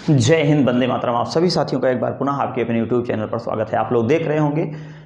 जय हिंद, वंदे मातरम। आप सभी साथियों का एक बार पुनः आपके अपने YouTube चैनल पर स्वागत है। आप लोग देख रहे होंगे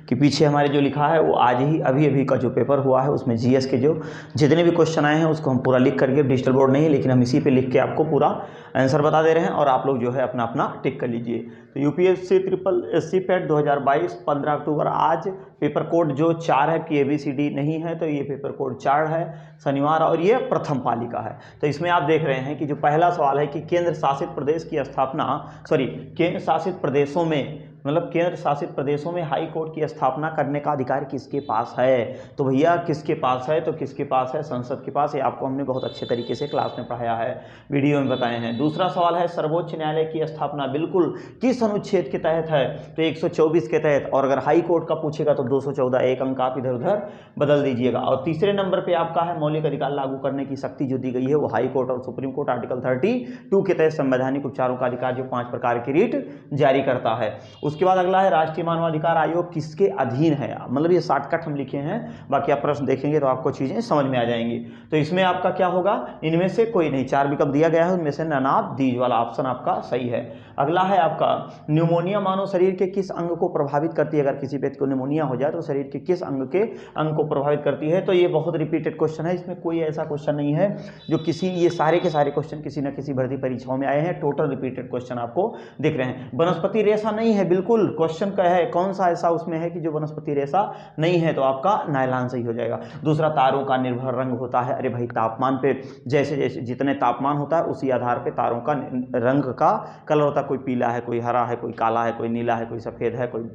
कि पीछे हमारे जो लिखा है वो आज ही अभी का जो पेपर हुआ है उसमें जीएस के जो जितने भी क्वेश्चन आए हैं उसको हम पूरा लिख करके, डिजिटल बोर्ड नहीं लेकिन हम इसी पे लिख के आपको पूरा आंसर बता दे रहे हैं और आप लोग जो है अपना अपना टिक कर लीजिए। तो यूपीएससी ट्रिपल एससी पैट 2022 15 अक्टूबर आज पेपर कोड जो 4 है कि ABCD नहीं है तो ये पेपर कोड 4 है, शनिवार, और ये प्रथम पाली का है। तो इसमें आप देख रहे हैं कि जो पहला सवाल है कि केंद्र शासित प्रदेश की स्थापना केंद्र शासित प्रदेशों में केंद्र शासित प्रदेशों में हाई कोर्ट की स्थापना करने का अधिकार किसके पास है। तो भैया किसके पास है, तो किसके पास है, संसद के पास। ये आपको हमने बहुत अच्छे तरीके से क्लास में पढ़ाया है, वीडियो में बताए हैं। दूसरा सवाल है सर्वोच्च न्यायालय की स्थापना बिल्कुल किस अनुच्छेद के तहत है, तो 124 के तहत। और अगर हाई कोर्ट का पूछेगा तो 214, एक अंक आप इधर उधर बदल दीजिएगा। और तीसरे नंबर पे आपका है मौलिक अधिकार लागू करने की शक्ति जो दी गई है वो हाई कोर्ट और सुप्रीम कोर्ट आर्टिकल 32 के तहत संवैधानिक उपचारों का अधिकार जो 5 प्रकार की रीट जारी करता है। उसके बाद अगला है राष्ट्रीय मानवाधिकार आयोग किसके अधीन है। मतलब ये शॉर्टकट हम लिखे हैं, बाकी आप प्रश्न देखेंगे तो आपको चीजें समझ में आ जाएंगी। तो इसमें आपका क्या होगा, इनमें से कोई नहीं, 4 विकल्प दिया गया है उनमें से नन ऑफ दीज वाला ऑप्शन आपका सही है। अगला है आपका न्यूमोनिया मानव शरीर के किस अंग को प्रभावित करती है। अगर किसी व्यक्ति को न्यूमोनिया हो जाए तो शरीर के किस अंग को प्रभावित करती है। तो ये बहुत रिपीटेड क्वेश्चन है, इसमें कोई ऐसा क्वेश्चन नहीं है जो ये सारे के सारे क्वेश्चन किसी न किसी भर्ती परीक्षाओं में आए हैं। टोटल रिपीटेड क्वेश्चन आपको दिख रहे हैं। वनस्पति रेशा नहीं है, बिल्कुल क्वेश्चन का है कौन सा ऐसा उसमें है कि जो वनस्पति रेशा नहीं है, तो आपका नायलॉन सही हो जाएगा। दूसरा तारों का निर्भर रंग होता है। अरे भाई तापमान पे जैसे जैसे जितने तापमान होता है उसी आधार पे तारों का रंग का कलर होता है। कोई पीला है, कोई हरा है, कोई काला है, कोई नीला है, कोई सफ़ेद है, कोई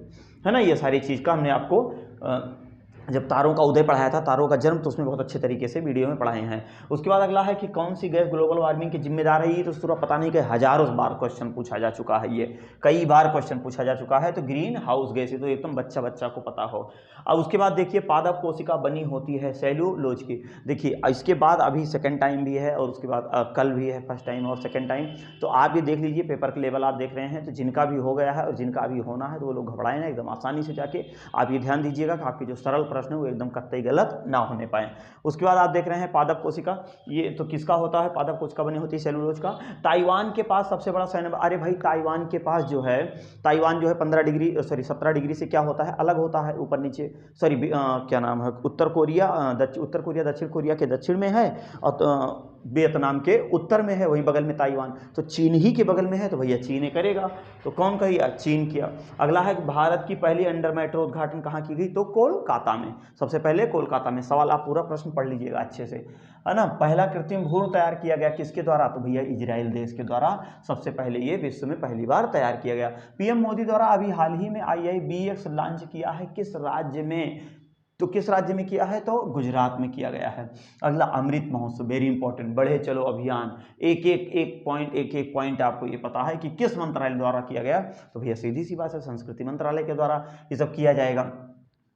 है ना। ये सारी चीज़ का हमने आपको जब तारों का उदय पढ़ाया था, तारों का जन्म, तो उसमें बहुत अच्छे तरीके से वीडियो में पढ़ाए हैं। उसके बाद अगला है कि कौन सी गैस ग्लोबल वार्मिंग की जिम्मेदार है। ये तो पूरा पता नहीं कि हजारों बार क्वेश्चन पूछा जा चुका है, ये कई बार क्वेश्चन पूछा जा चुका है। तो ग्रीन हाउस गैस, ये तो एकदम बच्चा को पता हो। अब उसके बाद देखिए पादप कोशिका बनी होती है सेल्यूलोज की। देखिए इसके बाद अभी सेकेंड टाइम भी है और उसके बाद कल भी है, फर्स्ट टाइम और सेकेंड टाइम। तो आप ये देख लीजिए, पेपर के लेवल आप देख रहे हैं। तो जिनका भी हो गया है और जिनका अभी होना है तो वो लोग घबराए ना, एकदम आसानी से जाके आप ये ध्यान दीजिएगा कि आपके जो सरल प्रश्न है वो एकदम कतई गलत ना होने पाए। उसके बाद आप देख रहे हैं पादप कोशिका, ये तो किसका होता है, पादप कोशिका बनी होती है सेलुलोज का। ताइवान के पास सबसे बड़ा सैन्य, अरे भाई ताइवान के पास जो है, ताइवान जो है 17 डिग्री से क्या होता है, अलग होता है ऊपर नीचे। क्या नाम है, उत्तर कोरिया दक्षिण कोरिया के दक्षिण में है और वियतनाम के उत्तर में है, वहीं बगल में ताइवान। तो चीन ही के बगल में है, तो भैया चीन करेगा। तो कौन कहिए, चीन किया। अगला है भारत की पहली अंडर मेट्रो उद्घाटन कहाँ की गई, तो कोलकाता में, सबसे पहले कोलकाता में। सवाल आप पूरा प्रश्न पढ़ लीजिएगा अच्छे से, है ना। पहला कृत्रिम भ्रूण तैयार किया गया किसके द्वारा, तो भैया इजराइल देश के द्वारा सबसे पहले ये विश्व में पहली बार तैयार किया गया। पीएम मोदी द्वारा अभी हाल ही में IIBX लॉन्च किया है किस राज्य में, तो किस राज्य में किया है, तो गुजरात में किया गया है। अगला अमृत महोत्सव, वेरी इंपॉर्टेंट, बढ़े चलो अभियान, एक पॉइंट आपको ये पता है कि किस मंत्रालय द्वारा किया गया, तो भैया सीधी सी बात है संस्कृति मंत्रालय के द्वारा ये सब किया जाएगा।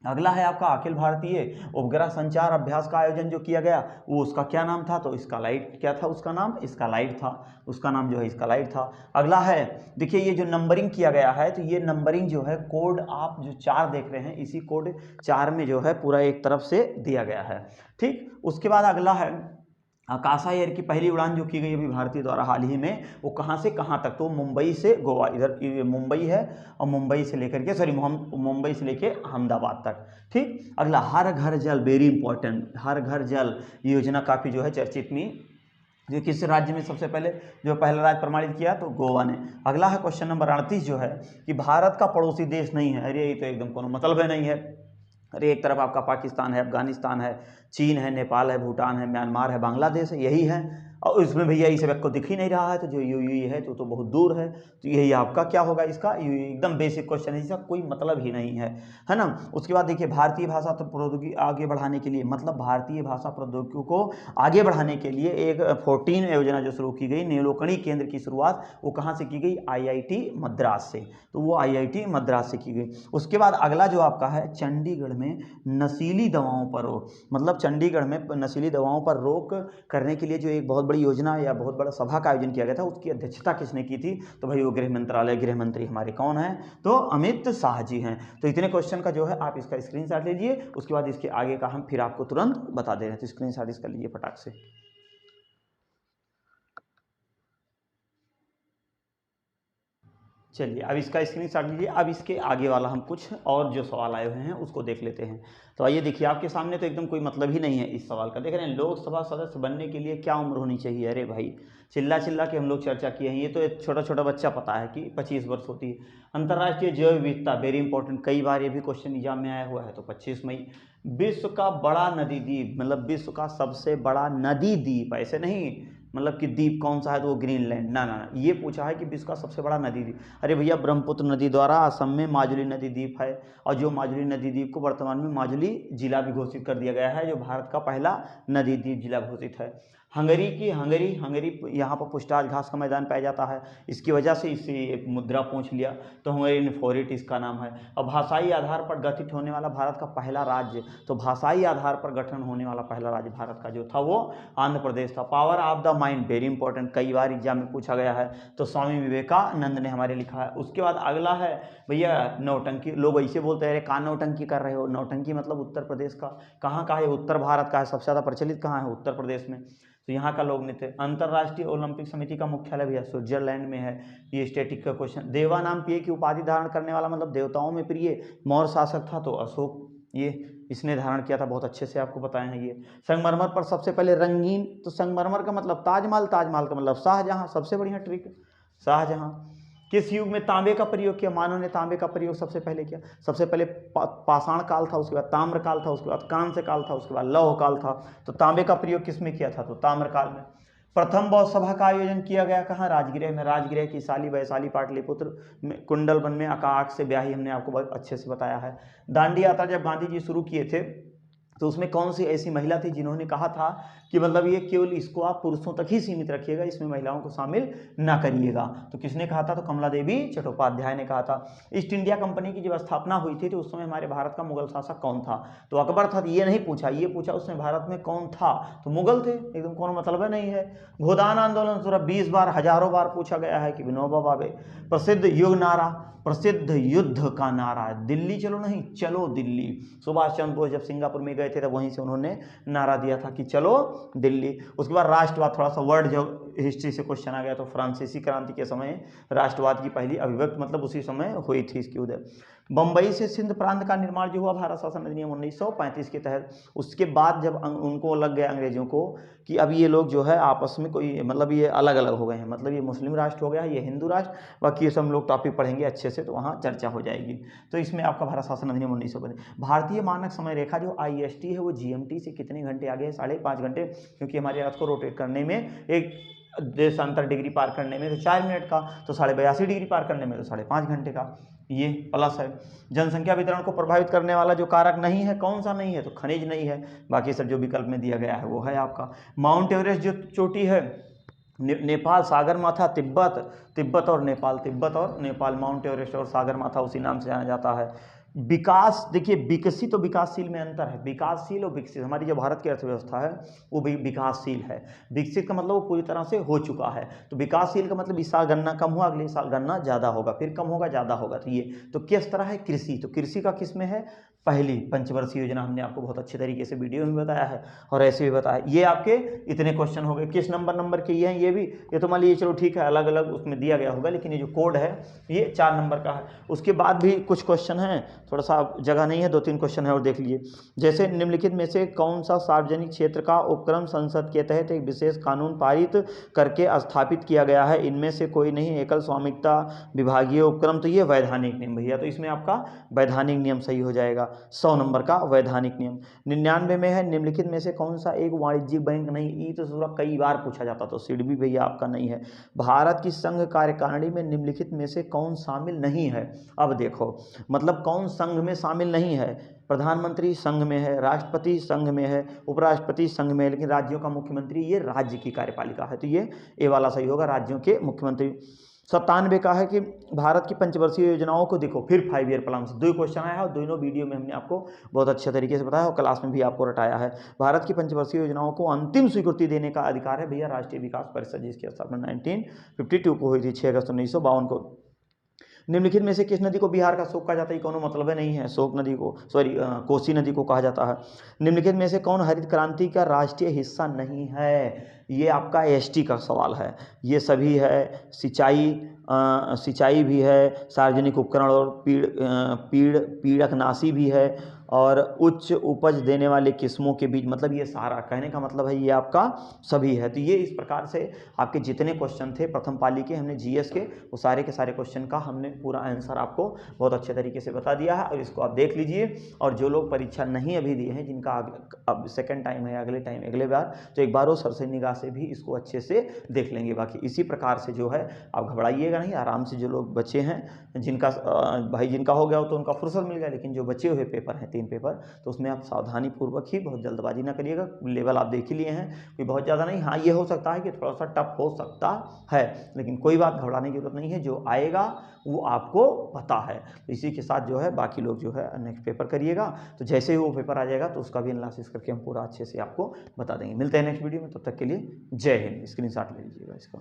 अगला है आपका अखिल भारतीय उपग्रह संचार अभ्यास का आयोजन जो किया गया वो उसका क्या नाम था, तो स्कालाइट क्या था उसका नाम, स्कालाइट था, उसका नाम जो है स्कालाइट था। अगला है देखिए ये जो नंबरिंग किया गया है, तो ये नंबरिंग जो है कोड आप जो 4 देख रहे हैं, इसी कोड 4 में जो है पूरा एक तरफ से दिया गया है, ठीक। उसके बाद अगला है आकाशा एयर की पहली उड़ान जो की गई अभी भारतीय द्वारा हाल ही में, वो कहाँ से कहाँ तक, तो मुंबई से गोवा, इधर मुंबई है और मुंबई से लेकर के मुंबई से लेके अहमदाबाद तक, ठीक। अगला हर घर जल, वेरी इंपॉर्टेंट, हर घर जल योजना काफ़ी जो है चर्चित में, जो किस राज्य में सबसे पहले जो पहला राज्य प्रमाणित किया, तो गोवा ने। अगला है क्वेश्चन नंबर 38 जो है कि भारत का पड़ोसी देश नहीं है। अरे ये तो एकदम कोनो मतलब है नहीं है। अरे एक तरफ आपका पाकिस्तान है, अफगानिस्तान है, चीन है, नेपाल है, भूटान है, म्यांमार है, बांग्लादेश है, यही है। और इसमें भैया इस व्यक्ति को दिख ही नहीं रहा है, तो जो यूएई है तो बहुत दूर है, तो यही आपका क्या होगा, इसका यूएई। एकदम बेसिक क्वेश्चन है, इसका कोई मतलब ही नहीं है ना। उसके बाद देखिए भारतीय भाषा प्रौद्योगिकी आगे बढ़ाने के लिए, मतलब भारतीय भाषा प्रौद्योगिकी को आगे बढ़ाने के लिए एक 14 योजना जो शुरू की गई, नीलोकणी केंद्र की शुरुआत वो कहाँ से की गई, IIT मद्रास से, तो वो IIT मद्रास से की गई। उसके बाद अगला जो आपका है चंडीगढ़ में नशीली दवाओं पर रोक, मतलब चंडीगढ़ में नशीली दवाओं पर रोक करने के लिए जो एक बहुत बड़ी योजना या बहुत बड़ा सभा का आयोजन किया गया था, उसकी अध्यक्षता किसने की थी, तो भाई वो गृह मंत्री हमारे कौन है, तो अमित शाह जी हैं। तो इतने क्वेश्चन का जो है आप इसका स्क्रीनशॉट लीजिए, उसके बाद इसके आगे का हम फिर आपको तुरंत बता दे रहे हैं, तो स्क्रीनशॉट इसका लीजिए फटाक से। चलिए अब इसका स्क्रीनशॉट लीजिए। अब इसके आगे वाला हम कुछ और जो सवाल आए हुए हैं उसको देख लेते हैं। तो आइए देखिए, आपके सामने तो एकदम कोई मतलब ही नहीं है इस सवाल का। देख रहे हैं, लोकसभा सदस्य बनने के लिए क्या उम्र होनी चाहिए? अरे भाई, चिल्ला चिल्ला के हम लोग चर्चा किए हैं, ये तो एक छोटा छोटा बच्चा पता है कि 25 वर्ष होती है। अंतर्राष्ट्रीय जैव विविधता, वेरी इंपॉर्टेंट, कई बार ये भी क्वेश्चन एग्जाम में आया हुआ है, तो 25 मई। विश्व का बड़ा नदी द्वीप, मतलब विश्व का सबसे बड़ा नदी द्वीप, ऐसे नहीं मतलब कि द्वीप कौन सा है तो वो ग्रीनलैंड, ना ना ना, ये पूछा है कि विश्व का सबसे बड़ा नदी द्वीप। अरे भैया, ब्रह्मपुत्र नदी द्वारा असम में माजुली नदी द्वीप है, और जो माजुली नदी द्वीप को वर्तमान में माजुली जिला भी घोषित कर दिया गया है, जो भारत का पहला नदी द्वीप जिला घोषित है। हंगरी की हंगरी यहाँ पर पुष्टाज घास का मैदान पाया जाता है, इसकी वजह से इसे एक मुद्रा पूछ लिया, तो हंगेरियन फोरेट इसका नाम है। और भाषाई आधार पर गठित होने वाला भारत का पहला राज्य, तो भाषाई आधार पर गठन होने वाला पहला राज्य भारत का जो था वो आंध्र प्रदेश था। Power of the mind, very important, कई बार एग्जाम में पूछा गया है, तो स्वामी विवेकानंद ने हमारे लिखा है। उसके बाद अगला है भैया नौटंकी। लोग ऐसे बोलते हैं, कहाँ नौटंकी कर रहे हो? नौटंकी मतलब उत्तर प्रदेश का, कहाँ का है? उत्तर भारत का है, सबसे ज़्यादा प्रचलित कहाँ है? उत्तर प्रदेश में, तो यहाँ का लोग नहीं थे। अंतर्राष्ट्रीय ओलंपिक समिति का मुख्यालय भैया स्विट्जरलैंड में है। ये स्टैटिक का क्वेश्चन। देवा नाम प्रिय की उपाधि धारण करने वाला, मतलब देवताओं में प्रिय मौर्य शासक था, तो अशोक, ये इसने धारण किया था, बहुत अच्छे से आपको बताए हैं। ये संगमरमर पर सबसे पहले रंगीन, तो संगमरमर का मतलब ताजमहल, ताजमहल का मतलब शाहजहां, सबसे बढ़िया ट्रिक, शाहजहां। किस युग में तांबे का प्रयोग किया? मानव ने तांबे का प्रयोग सबसे पहले किया। सबसे पहले पाषाण काल था, उसके बाद ताम्र काल था, उसके बाद कांस्य काल था, उसके बाद लौह काल था। तो तांबे का प्रयोग किस में किया था? तो ताम्र काल में। प्रथम बौद्ध सभा का आयोजन किया गया कहाँ? राजगृह में। राजगृह की शाली वैशाली पाटलिपुत्र में, कुंडल वन में आकाश से ब्याही, हमने आपको बहुत अच्छे से बताया है। दांडी यात्रा जब गांधी जी शुरू किए थे, तो उसमें कौन सी ऐसी महिला थी जिन्होंने कहा था कि मतलब ये केवल इसको आप पुरुषों तक ही सीमित रखिएगा, इसमें महिलाओं को शामिल ना करिएगा? तो किसने कहा था? तो कमला देवी चट्टोपाध्याय ने कहा था। ईस्ट इंडिया कंपनी की जब स्थापना हुई थी, तो उस समय हमारे भारत का मुगल शासक कौन था? तो अकबर था। ये नहीं पूछा, ये पूछा उसमें भारत में कौन था, तो मुगल थे, एकदम कोनो मतलब नहीं है। गोदान आंदोलन पूरा 20 बार, हजारों बार पूछा गया है कि विनोबा भावे। प्रसिद्ध युग नारा, प्रसिद्ध युद्ध का नारा, दिल्ली चलो नहीं, चलो दिल्ली। सुभाष चंद्र बोस जब सिंगापुर में गए थे, तब वहीं से उन्होंने नारा दिया था कि चलो दिल्ली। उसके बाद राष्ट्रवाद, थोड़ा सा वर्ड जो हिस्ट्री से क्वेश्चन आ गया, तो फ्रांसीसी क्रांति के समय राष्ट्रवाद की पहली अभिव्यक्ति मतलब उसी समय हुई थी इसकी उदय। बम्बई से सिंध प्रांत का निर्माण जो हुआ भारत शासन अधिनियम 1935 के तहत, उसके बाद जब उनको लग गया अंग्रेजों को कि अब ये लोग जो है आपस में कोई मतलब ये अलग अलग हो गए हैं, मतलब ये मुस्लिम राष्ट्र हो गया है, ये हिंदू राष्ट्र, बाकी ये सब हम लोग टॉपिक पढ़ेंगे अच्छे से, तो वहाँ चर्चा हो जाएगी। तो इसमें आपका भारत शासन अधिनियम 1935। भारतीय मानक समय रेखा जो IST है, वो GMT से कितने घंटे आगे है? 5.5 घंटे, क्योंकि हमारे अर्थ को रोटेट करने में, एक देशांतर डिग्री पार करने में तो 4 मिनट का, तो 82.5 डिग्री पार करने में तो 5.5 घंटे का, ये प्लस है। जनसंख्या वितरण को प्रभावित करने वाला जो कारक नहीं है, कौन सा नहीं है? तो खनिज नहीं है, बाकी सब जो विकल्प में दिया गया है वो है आपका। माउंट एवरेस्ट जो चोटी है, नेपाल, सागरमाथा, तिब्बत और नेपाल, माउंट एवरेस्ट और सागरमाथा उसी नाम से जाना जाता है। विकास, देखिए विकसित और विकासशील में अंतर है। विकासशील और विकसित, हमारी जो भारत की अर्थव्यवस्था है वो भी विकासशील है। विकसित का मतलब वो पूरी तरह से हो चुका है, तो विकासशील का मतलब इस साल गन्ना कम हुआ, अगले साल गन्ना ज़्यादा होगा, फिर कम होगा, ज़्यादा होगा। तो ये तो किस तरह है? कृषि, तो कृषि का किस में है? पहली पंचवर्षीय योजना, हमने आपको बहुत अच्छे तरीके से वीडियो में बताया है और ऐसे भी बताया। ये आपके इतने क्वेश्चन हो गए। किस नंबर के ये हैं? ये भी, ये तो मान लीजिए चलो ठीक है, अलग अलग उसमें दिया गया होगा, लेकिन ये जो कोड है ये 4 नंबर का है। उसके बाद भी कुछ क्वेश्चन हैं, थोड़ा सा जगह नहीं है, 2-3 क्वेश्चन है और देख लीजिए। जैसे निम्नलिखित में से कौन सा सार्वजनिक क्षेत्र का उपक्रम संसद के तहत एक विशेष कानून पारित करके स्थापित किया गया है? इनमें से कोई नहीं। एकल स्वामित्व विभागीय उपक्रम, तो ये वैधानिक नियम भैया, तो इसमें आपका वैधानिक नियम सही हो जाएगा। 100 नंबर का वैधानिक नियम। 99 में है, निम्नलिखित में से कौन सा एक वाणिज्यिक बैंक नहीं? ये तो थोड़ा कई बार पूछा जाता, तो सिडबी भैया आपका नहीं है। भारत की संघ कार्यकारिणी में निम्नलिखित में से कौन शामिल नहीं है? अब देखो, मतलब कौन संघ में शामिल नहीं है? प्रधानमंत्री संघ में है, राष्ट्रपति संघ में है, उपराष्ट्रपति संघ में है, लेकिन राज्यों का मुख्यमंत्री ये राज्य की कार्यपालिका है, तो ये ए वाला सही होगा, राज्यों के मुख्यमंत्री। 97 का है कि भारत की पंचवर्षीय योजनाओं को देखो, फिर 5 ईयर प्लान से 2 क्वेश्चन आया है और दोनों वीडियो में हमने आपको बहुत अच्छे तरीके से बताया और क्लास में भी आपको रटाया है। भारत की पंचवर्षीय योजनाओं को अंतिम स्वीकृति देने का अधिकार है भैया राष्ट्रीय विकास परिषद, जिसकी स्थापना 1952 को हुई थी, 6 अगस्त 1952 को। निम्नलिखित में से किस नदी को बिहार का शोक कहा जाता है? कोनो मतलब नहीं है, शोक नदी को, कोसी नदी को कहा जाता है। निम्नलिखित में से कौन हरित क्रांति का राष्ट्रीय हिस्सा नहीं है? ये आपका एसटी का सवाल है, ये सभी है। सिंचाई भी है, सार्वजनिक उपकरण और पीड़कनाशी भी है, और उच्च उपज देने वाले किस्मों के बीच, मतलब ये सारा कहने का मतलब है ये आपका सभी है। तो ये इस प्रकार से आपके जितने क्वेश्चन थे प्रथम पाली के हमने जीएस के, वो सारे के सारे क्वेश्चन का हमने पूरा आंसर आपको बहुत अच्छे तरीके से बता दिया है, और इसको आप देख लीजिए। और जो लोग परीक्षा नहीं अभी दिए हैं, जिनका अब सेकेंड टाइम है, अगले बार, तो एक बार वो सरसरी निगाह से भी इसको अच्छे से देख लेंगे। बाकी इसी प्रकार से जो है आप घबराइएगा नहीं, आराम से। जो लोग बचे हैं, जिनका जिनका हो गया हो तो उनका फुर्सत मिल गया, लेकिन जो बचे हुए पेपर हैं 3 पेपर, तो उसमें आप सावधानी पूर्वक ही, बहुत जल्दबाजी ना करिएगा। लेवल आप देख ही लिए हैं, कोई बहुत ज़्यादा नहीं। हाँ, ये हो सकता है कि थोड़ा सा टफ हो सकता है, लेकिन कोई बात घबराने की जरूरत नहीं है। जो आएगा वो आपको पता है। तो इसी के साथ जो है बाकी लोग जो है नेक्स्ट पेपर करिएगा, तो जैसे ही वो पेपर आ जाएगा तो उसका भी एनालिसिस करके हम पूरा अच्छे से आपको बता देंगे। मिलते हैं नेक्स्ट वीडियो में, तब तक के लिए जय हिंद। स्क्रीनशॉट ले लीजिएगा इसका।